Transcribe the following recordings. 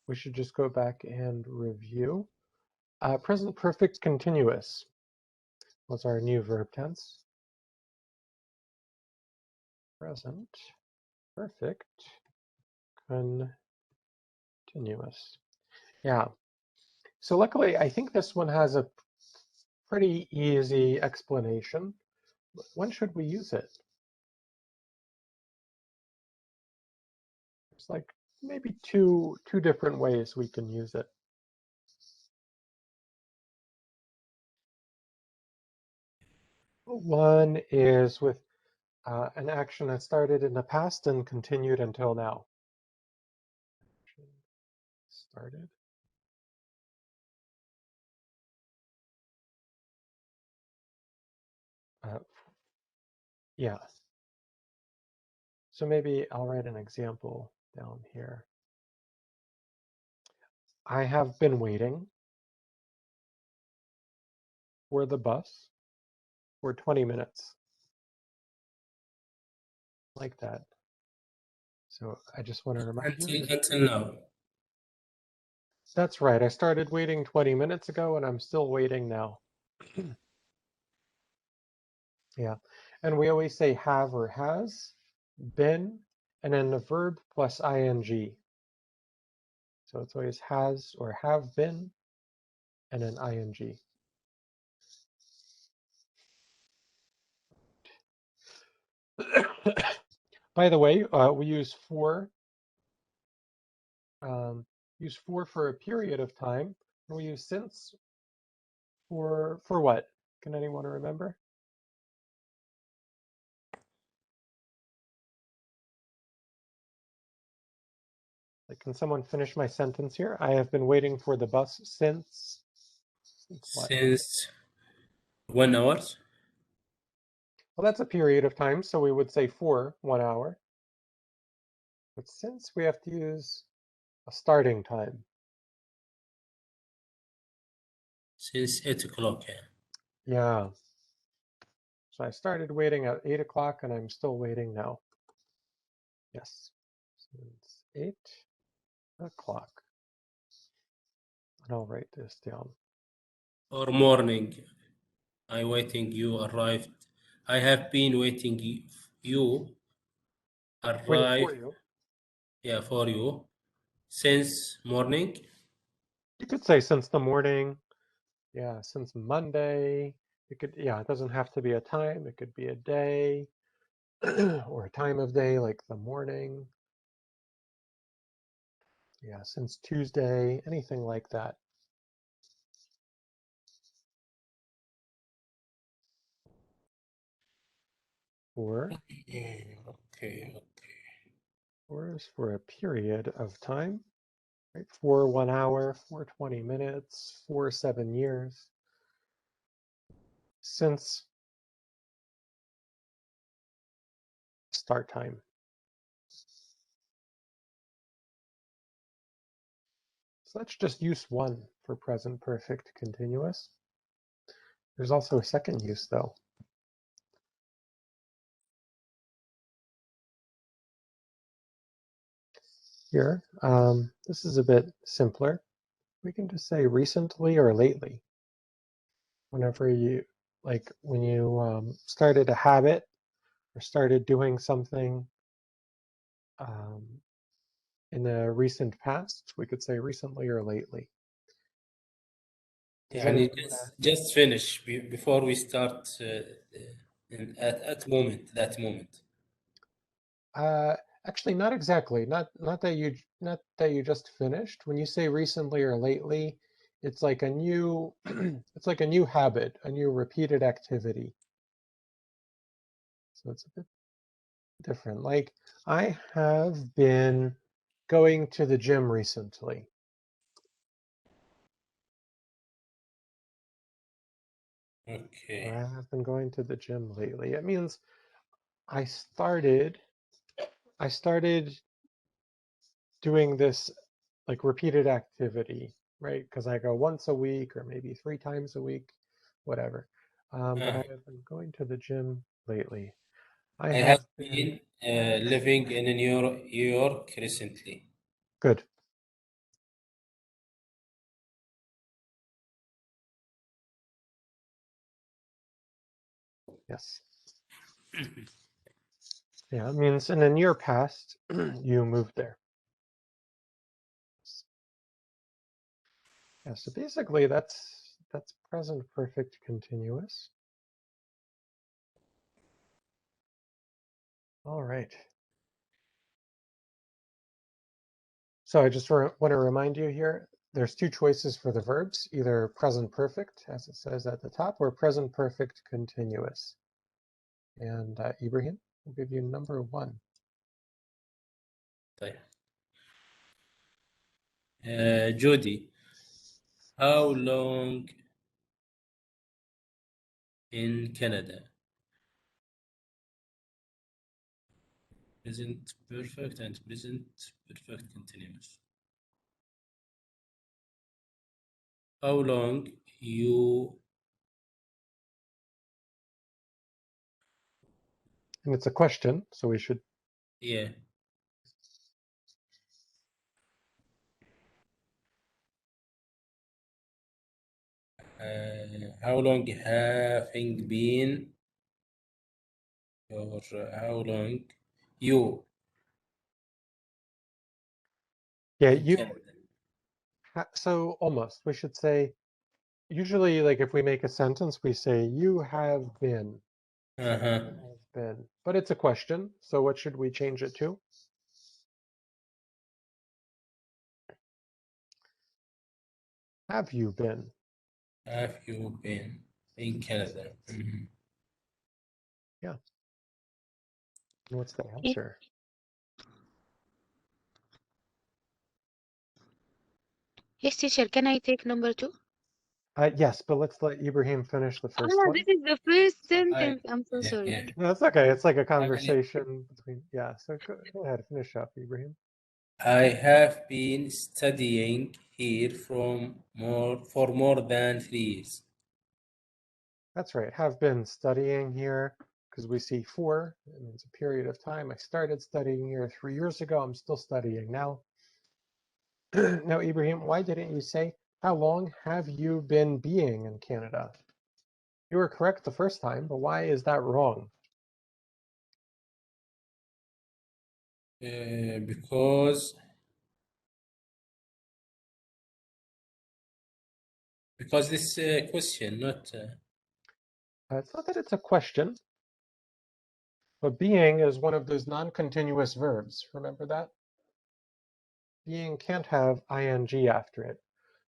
we should just go back and review. Present perfect continuous was our new verb tense. Present perfect continuous. Yeah. So luckily, I think this one has a pretty easy explanation. When should we use it? There's like maybe two different ways we can use it. One is with an action that started in the past and continued until now. Started. Yeah. So maybe I'll write an example down here. I have been waiting for the bus for 20 minutes. Like that. So I just want to remind you. Until now. That's right. I started waiting 20 minutes ago and I'm still waiting now. Yeah. And we always say have or has, been, and then the verb plus ing. So it's always has or have been, and then ing. By the way, we use for. Use for a period of time, and we use since for what? Can anyone remember? Like, can someone finish my sentence here? I have been waiting for the bus since what? Since 1 hour. Well, that's a period of time, so we would say for 1 hour. But since we have to use a starting time. Since 8 o'clock. Yeah. So I started waiting at 8 o'clock and I'm still waiting now. Yes. Since 8 o'clock. And I'll write this down. Or morning. I waiting you arrived. I have been waiting you arrived. Waiting for you. Yeah, for you. Since morning. You could say since the morning. Yeah, since Monday. It could, yeah, it doesn't have to be a time. It could be a day or a time of day like the morning. Yeah, since Tuesday, anything like that. Or Okay. or is for a period of time, right? For 1 hour, for 20 minutes, for 7 years. Since start time. So that's just use one for present perfect continuous. There's also a second use though. Here, this is a bit simpler. We can just say recently or lately. Whenever you, like when you started a habit or started doing something in the recent past, we could say recently or lately. Yeah, just finish before we start at that moment. Actually, not exactly. Not that you just finished. When you say recently or lately, it's like a new it's like a new habit, a new repeated activity. So it's a bit different. Like I have been going to the gym recently. Okay. Or I have been going to the gym lately. It means I started doing this like repeated activity, right? Because I go once a week or maybe 3 times a week, whatever. But I have been going to the gym lately. I have been living in New York recently. good. Yes. Yeah, it means in the near past, you moved there. Yeah, so basically that's present perfect continuous. All right. So I just want to remind you here, there's two choices for the verbs, either present perfect, as it says at the top, or present perfect continuous. And Ibrahim will give you number 1. طيب. Judy, how long in Canada? Present perfect and present perfect continuous. How long you? And it's a question, so we should. Yeah. How long having been, or how long you? Yeah, in you. Canada? So almost, we should say. Usually, like if we make a sentence, we say you have been. Uh-huh. Have been, but it's a question. So what should we change it to? Have you been? Have you been in Canada? Mhm. Yeah. And what's the answer? Yes, teacher, can I take number 2? Yes, but let's let Ibrahim finish the first one. This is the first sentence. I'm so Yeah, sorry. yeah. No, that's okay. It's like a I mean, conversation between. Yeah. So go ahead, finish up, Ibrahim. I have been studying here for more than 3 years. That's right. Have been studying here because we see 4, and it's a period of time. I started studying here 3 years ago. I'm still studying now. Now, Ibrahim, why didn't you say, how long have you been being in Canada? You were correct the first time, but why is that wrong? Because this question, not It's not that it's a question, but being is one of those non-continuous verbs. Remember that? Being can't have ing after it.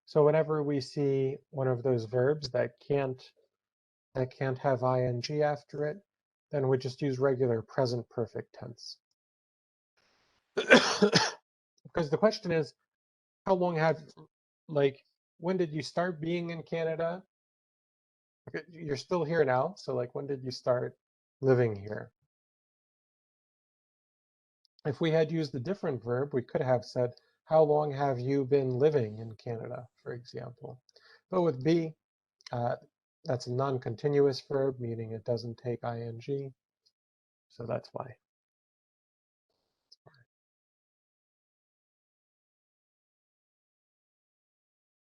So whenever we see one of those verbs that can't have ing after it, then we just use regular present perfect tense. Because the question is, how long when did you start being in Canada? You're still here now, so like when did you start living here? If we had used a different verb, we could have said, how long have you been living in Canada, for example? But with be, that's a non-continuous verb, meaning it doesn't take ing. So that's why.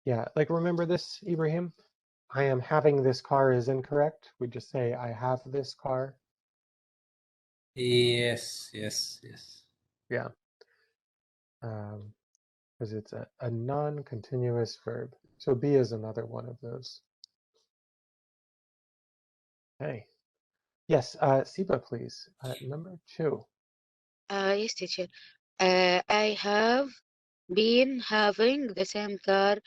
Yeah, like remember this, Ibrahim? I am having this car is incorrect. We just say I have this car. yes. Yeah. Because it's a non-continuous verb. So be is another one of those. Okay. Yes, Siba, please. Number 2. Yes, teacher. I have been having the same car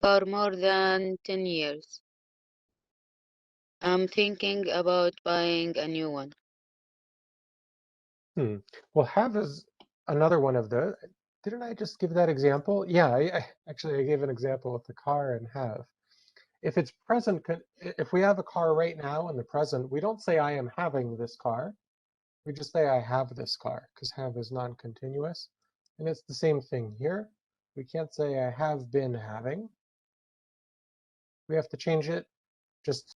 for more than 10 years. I'm thinking about buying a new one. Well, have is another one of those. Didn't I just give that example? Yeah, I gave an example with the car and have. If it's present, if we have a car right now in the present, we don't say I am having this car. We just say I have this car because have is non-continuous. And it's the same thing here. We can't say I have been having. We have to change it just